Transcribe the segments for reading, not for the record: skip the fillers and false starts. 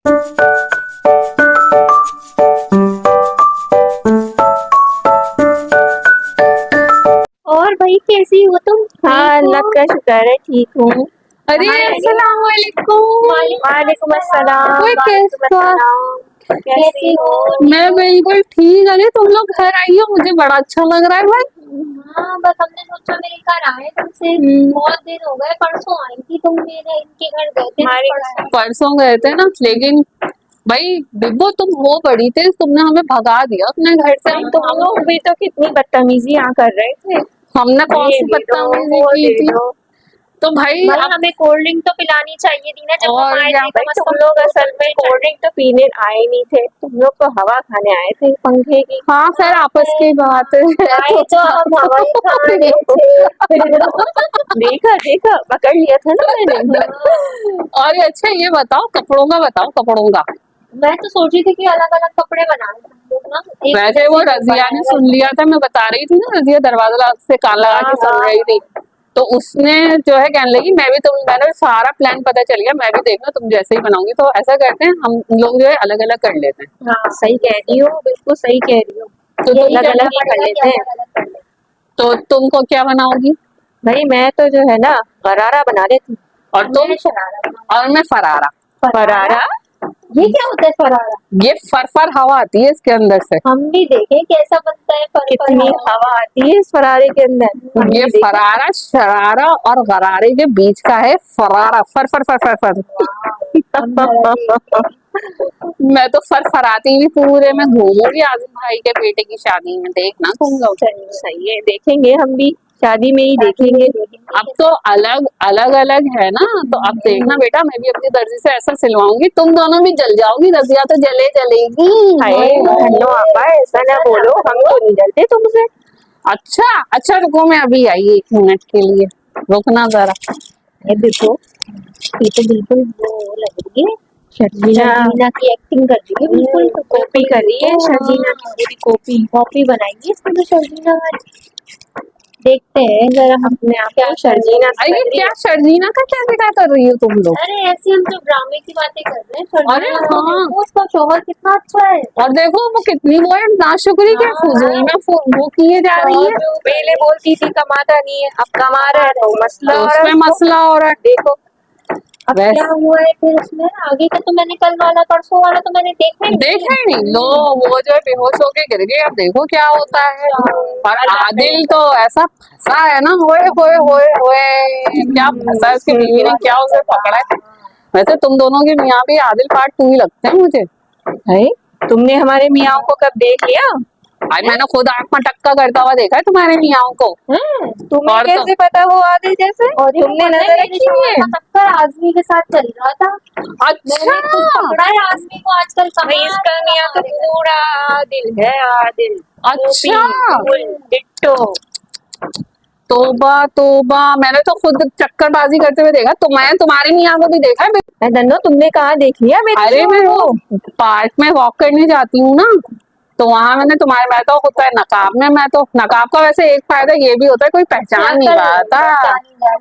और भाई कैसी हो तुम? हाँ, अल्लाह का शुक्र है, ठीक हूँ। अरे अस्सलाम वालेकुम। वालेकुम अस्सलाम। कोई कैसा? कैसी हो? मैं बिल्कुल ठीक। अरे तुम लोग घर आई हो, मुझे बड़ा अच्छा लग रहा है भाई। हाँ, बस हमने सोचा मेरे घर आए तुमसे। बहुत दिन हो गए, परसों आई थी तुम मेरे इनके घर गए थे। हमारे परसों गए थे ना, लेकिन भाई बिब्बो तुम हो बड़ी थी, तुमने हमें भगा दिया अपने घर से। तुम लोग भी तो कितनी बदतमीजी यहाँ कर रहे थे। हमने कौन ये सी दे दो, बदतमीजी वो की दे थी? दो। तो भाई भाई अब हमें कोल्ड ड्रिंक तो पिलानी चाहिए थी ना जब हम और आए क्या थे। भाई तुम लोग असल में कोल्ड ड्रिंक तो पीने आए नहीं थे, तुम लोग तो हवा खाने आए थे पंखे की। हाँ, खैर आपस की बात है। आए तो हम हवाई खाने थे। देखा देखा, पकड़ लिया था ना मैंने। और अच्छा ये बताओ, कपड़ों का बताओ, कपड़ों का। मैं तो सोच रही थी कि अलग अलग कपड़े बनाए हम लोग ना। एक वैसे वो रजिया ने सुन लिया था, मैं बता रही थी ना, रजिया दरवाजा से कान लगा के सुन रही थी, तो उसने जो है कहने लगी मैं भी, मैंने सारा प्लान पता चल गया, मैं भी देखना तुम जैसे ही बनाऊंगी, तो ऐसा करते हैं हम लोग जो है अलग अलग कर लेते हैं। हाँ सही कह रही हो, बिल्कुल सही कह रही हो। तो अलग अलग ही कर लेते हैं। तो तुमको क्या बनाओगी? भाई मैं तो जो है ना गरारा बना लेती। और तुम? और मैं फरारा। फरारा? ये क्या होता है फरारा? ये फर हवा आती है इसके अंदर से। हम भी देखें कैसा बनता है कितनी हवा आती है इस फरारे के अंदर। ये फरारा शरारा और गरारे के बीच का है फरारा। फर फर फर फर फर। मैं तो फराती भी पूरे में घूमूंगी आज़म भाई के बेटे की शादी में, देखना तुम लोग। सही है, देखेंगे हम भी, शादी में ही देखेंगे। अब तो अलग अलग अलग है ना, तो अब देखना बेटा, मैं भी अपनी दर्जी से ऐसा सिलवाऊंगी, तुम दोनों भी जल जाओगी, रजिया तो जलेगी। हाय धन्नो आपा, ऐसा ना बोलो, हम तो नहीं जलते तुमसे। अच्छा अच्छा, रुको मैं अभी आई 1 मिनट के लिए, रुकना जरा। ये देखो, ये तो बिल्कुल वो लग रही है, शर्जीना की एक्टिंग कर रही है बिल्कुल। कॉपी कर रही है, शर्जीना की पूरी कॉपी बनाएंगी इसमें तो शर्जीना वाली। देखते हैं जरा हम अपने आप को शर्जीना। अरे क्या शर्जीना का क्या दिखा कर रही हो तुम लोग? अरे ऐसे हम तो ड्रामे की बातें कर रहे हैं। अरे हाँ, उसका शोहर कितना अच्छा है, और देखो वो कितनी वो है, नाशुक्री के फजूल में वो किए जा रही है। पहले बोलती थी कमाता नहीं है, अब कमा रहा है तो मसला तो हो रहा है उसमें उसको। मसला हो रहा है, देखो अब क्या हुआ है फिर उसमें आगे का तो मैंने कल वाला परसों वाला तो मैंने देखा ही नहीं। लो वो जो है बेहोश होके गिर गए, अब देखो क्या होता है। और आदिल तो ऐसा फंसा है ना, होए होए होए होए, क्या फंसा है उसकी बीवी ने, क्या उसे पकड़ा है। वैसे तुम दोनों के मियाँ भी आदिल पार्ट 2 ही लगते हैं मुझे। है, तुमने हमारे मियाँ को कब देख लिया? भाई मैंने खुद आंख में टक्का करता हुआ देखा है तुम्हारे मियाँ को। तुम्हें और कैसे पता वो आदिल जैसे? और तुमने नजर रखी हुई है? टक्कर आजमी के साथ चल रहा था। अच्छा, मैंने खुद पकड़ा है आजमी को आजकल। भाई इसका मियाँ तो पूरा आदिल है, आदिल। अच्छा, डिट्टो। तोबा तोबा, मैंने तो खुद चक्करबाजी करते हुए देखा, तो मैं तुम्हारे मियाँ को भी देखा है। धन्नो, तुमने कहाँ देख लिया मेरे? अरे मैं वो पार्क में वॉक करने जाती हूँ ना, तो वहां मैंने तुम्हारे, मैं तो होता है नकाब में, मैं तो नकाब का वैसे एक फायदा ये भी होता है कोई पहचान नहीं पाता।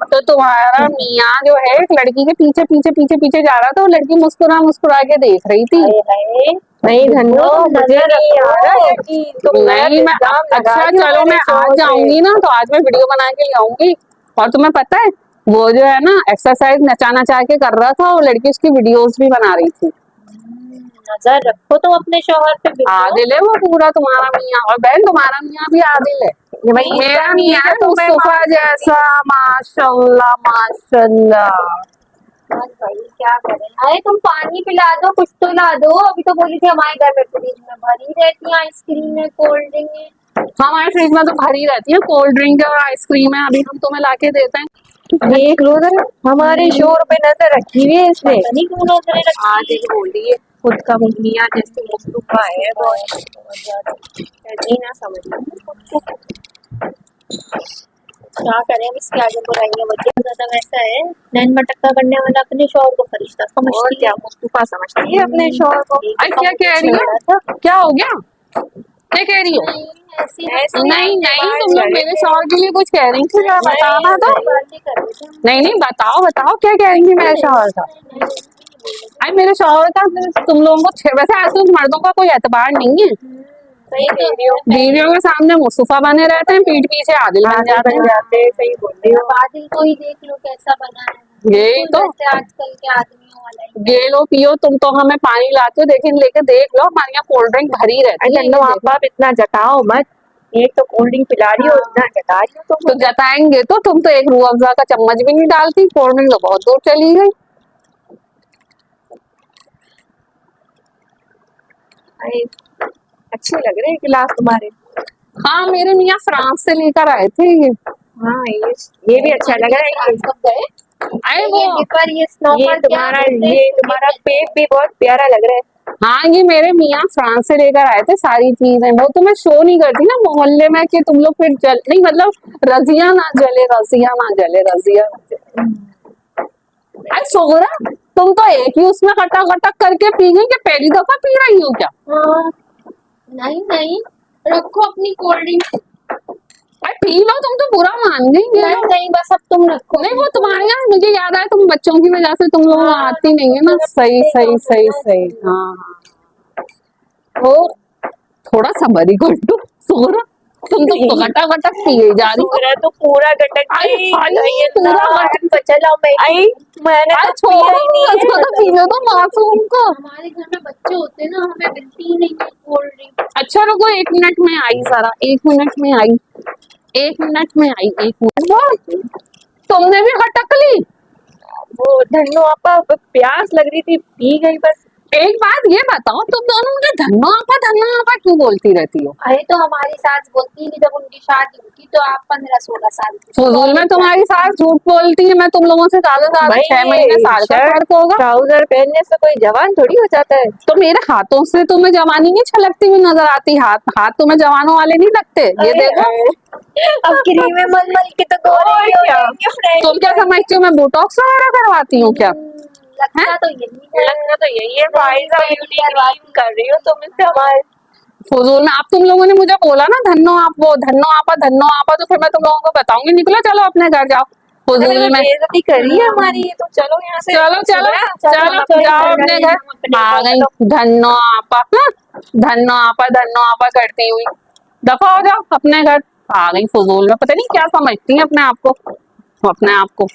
तो तुम्हारा मियाँ जो है एक लड़की के पीछे पीछे पीछे पीछे जा रहा था, वो लड़की मुस्कुरा मुस्कुरा के देख रही थी। नहीं धन्नो, मुझे नहीं आ रहा यकीन। नहीं मैं, अच्छा चलो मैं आज जाऊंगी ना, तो आज मैं वीडियो बना के ले आऊंगी। और तुम्हें पता है वो जो है ना एक्सरसाइज नचा नचा के कर रहा था, वो लड़की उसकी वीडियोस भी बना रही थी। नजर रखो तुम अपने शौहर पे। आदिल है वो पूरा तुम्हारा मियाँ, और बहन तुम्हारा मियाँ भी आदिल है। मेरा मियाँ है मुस्तफा जैसा, माशाल्लाह माशाल्लाह। भाई क्या करें, अरे तुम पानी पिला दो, कुछ तो ला दो। अभी तो बोली थी हमारे घर में फ्रिज में भरी रहती है आइसक्रीम है, कोल्ड ड्रिंक है। हमारे फ्रिज में तो भरी रहती है कोल्ड ड्रिंक और आइसक्रीम है, अभी हम तुम्हें लाके देते हैं। देख लो जरा, हमारे शोर पे नजर रखी हुई है इसने। नहीं क्यों नजर रखी। आदिल बोल रही है, खुद का मियाँ जैसे मुस्तफा है वो जी ना समझ। क्या करें, अब इसके आगे बुराइयां बच्चे ज्यादा वैसा है। नैन मटक्का करने वाला अपने शौहर को फरिश्ता समझती और क्या मुस्तफा समझती है अपने शोर को। क्या कह रही हो? क्या हो गया? क्या कह रही हो? नहीं नहीं, तुम लोग मेरे शौहर के लिए कुछ कह रही थी, क्या बताना तो। नहीं नहीं, बताओ बताओ क्या कह रही थी मेरे शौहर का। अरे मेरे शौहर का तुम लोगों को वैसे आजकल मर्दों का कोई एतबार नहीं है। सही कह रही हो। बीवियों के सामने मुस्तफा बने रहते हैं, पीठ पीछे आदिल बन जाते हैं। सही बोल रही हो। अब आदिल को ही देख लो कैसा बना है, यही बिल्कुल तो। जैसे आजकल के आदमियों वाला ही। ये लो पियो, तुम तो हमें पानी लाते हो, लेकिन लेके देख लो हमारे यहाँ कोल्ड ड्रिंक भरी रहती है। चलो आप इतना जताओ मत, एक तो कोल्ड ड्रिंक पिला रही हो, इतना जता रही हो तो जताएंगे तो तुम तो एक रूह अफ़ज़ा का चम्मच भी नहीं डालती, कोल्ड ड्रिंक तो बहुत दूर चली गई। अच्छे लग रहे हैं गिलास तुम्हारे। हाँ मेरे मियाँ फ्रांस से लेकर आए थे ये। हाँ ये भी अच्छा लग रहा है। कब गए? अरे वो पर ये स्नोफॉल ये तुम्हारा पेट भी बहुत प्यारा लग रहा है। हाँ ये मेरे मियाँ फ्रांस से लेकर आए थे सारी चीजें। वो तो मैं शो नहीं करती ना मोहल्ले में कि तुम लोग फिर जल नहीं, मतलब रजिया ना जले, रजिया ना जले, रजिया ना जले। अरे सोगरा, तुम तो एक ही उसमें खटक खटक करके पी गई, क्या पहली दफा पी रही हो क्या? हाँ, नहीं नहीं, रखो अपनी कोल्ड ड्रिंक। अरे पी लो, तुम तो बुरा मान गई। नहीं नहीं, बस अब तुम रखो। नहीं वो तुम्हारे यहाँ मुझे याद आया, तुम बच्चों की वजह से तुम लोग आती नहीं है ना। सही सही सही सही। हाँ हाँ, वो थोड़ा सबर ही कर दो सोगरा, तुम तो गटा गटा पिए जा रही हो। तो पूरा गटक आई पूरा गटक चला मैंने तो छोड़ो पिया ही नहीं है। उसको तो पीने दो मासूम को। हमारे घर में बच्चे होते हैं ना, हमें मिलती ही नहीं है कोल्ड ड्रिंक। अच्छा रुको, 1 मिनट में आई, जरा 1 मिनट में आई, 1 मिनट में आई, 1 मिनट। वो तुमने भी खटक ली? वो धन्नो आपा प्यास लग रही थी, पी गई बस। एक बात ये बताओ, तुम दोनों मुझे धन्नो आपा क्यों बोलती रहती हो? अरे तो हमारी सास बोलती है कि जब उनकी शादी हुई थी तो आप 15-16 साल की थी। फजूल में तुम्हारी सास झूठ बोलती है। मैं तुम लोगों से ज्यादा 6 महीने साल का फर्क होगा। ट्राउजर पहनने से कोई जवान थोड़ी हो जाता है। तो मेरे हाथों से तुम्हें जवानी नहीं छलकती हुई नजर आती? हाथ तुम्हें जवानों वाले नहीं लगते? ये देखो अब क्रीमें मल मल के तो गोरे हो जाएंगे फ्रेंड। तुम क्या समझती हो मैं बोटॉक्स वगैरह करवाती हूँ क्या? लगता तो यही है। लगना तो यही है, फाइजा ब्यूटी क्रीम कर रही हो तुम इससे हमारे। फजूल में अब तुम लोगों ने मुझे बोला ना धन्नो आपा, तो फिर मैं तुम लोगों को बताऊंगी। निकलो चलो अपने घर जाओ। फजूल में बेइज्जती कर रही है हमारी, ये तो चलो यहाँ से। चलो जाओ अपने घर। आ गई धन्नो आपा, धन्नो आपा करती हुई। दफा हो जाओ अपने घर। आ गई फजूल में, पता नहीं क्या समझती है अपने आप को।